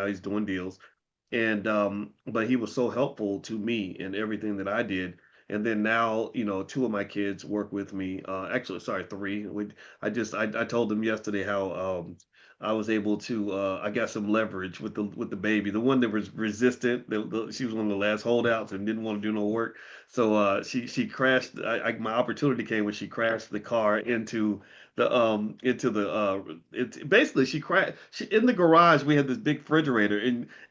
now. He's doing deals. And but he was so helpful to me in everything that I did. And then now, two of my kids work with me. Actually, sorry, three. I told them yesterday how I was able to I got some leverage with the baby. The one that was resistant, she was one of the last holdouts and didn't want to do no work. So she crashed. My opportunity came when she crashed the car into the it's basically she in the garage. We had this big refrigerator,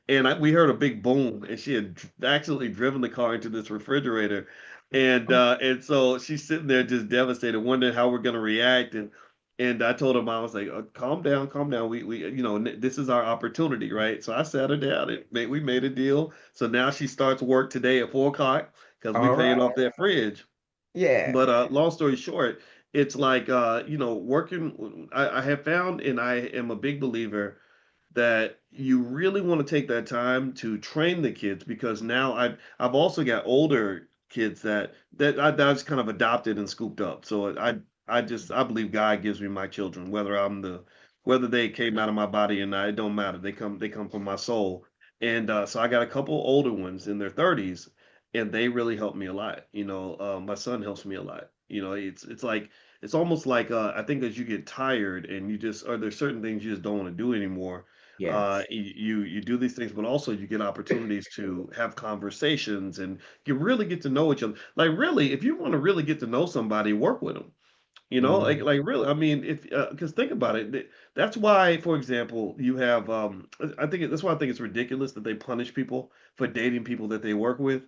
and we heard a big boom, and she had accidentally driven the car into this refrigerator, and so she's sitting there just devastated, wondering how we're gonna react. And I told her mom, I was like, calm down, calm down. We this is our opportunity, right? So I sat her down and we made a deal. So now she starts work today at 4 o'clock because we All paid right. off that fridge. Yeah. But long story short, it's like working. I have found, and I am a big believer that you really want to take that time to train the kids, because now I've also got older kids that I just kind of adopted and scooped up. So I believe God gives me my children, whether they came out of my body or not, it don't matter. They come from my soul. And so I got a couple older ones in their 30s, and they really help me a lot. My son helps me a lot. It's like it's almost like I think as you get tired and there's certain things you just don't want to do anymore. Yes. You do these things, but also you get opportunities to have conversations, and you really get to know each other. Like really, if you want to really get to know somebody, work with them. Mhm. Like really. I mean, if because think about it, that's why, for example, you have that's why I think it's ridiculous that they punish people for dating people that they work with,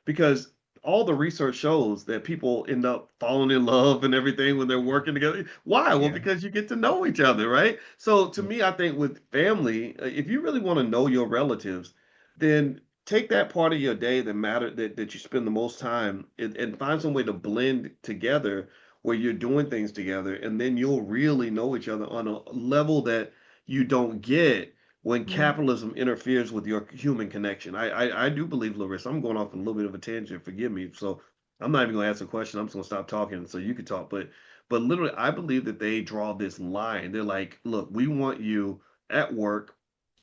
because all the research shows that people end up falling in love and everything when they're working together. Why? Well, Yeah. because you get to know each other, right? So to me, I think with family, if you really want to know your relatives, then take that part of your day that you spend the most time, and find some way to blend together where you're doing things together, and then you'll really know each other on a level that you don't get when Mhm. capitalism interferes with your human connection. I do believe, Larissa, I'm going off on a little bit of a tangent, forgive me. So I'm not even going to ask a question. I'm just going to stop talking so you can talk. But literally, I believe that they draw this line. They're like, look, we want you at work,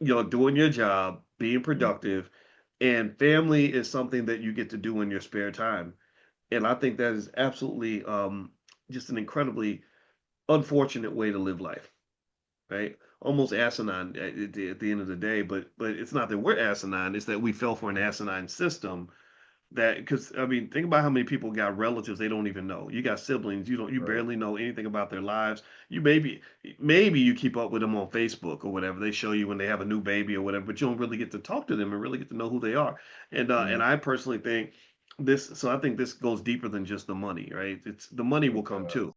doing your job, being productive, and family is something that you get to do in your spare time. And I think that is absolutely just an incredibly unfortunate way to live life, right? Almost asinine at the end of the day. But it's not that we're asinine; it's that we fell for an asinine system. That because I mean, think about how many people got relatives they don't even know. You got siblings you Right. barely know anything about their lives. You maybe you keep up with them on Facebook or whatever. They show you when they have a new baby or whatever, but you don't really get to talk to them and really get to know who they are. And Mhm. I personally think this. So I think this goes deeper than just the money, right? It's the money will It come does. too.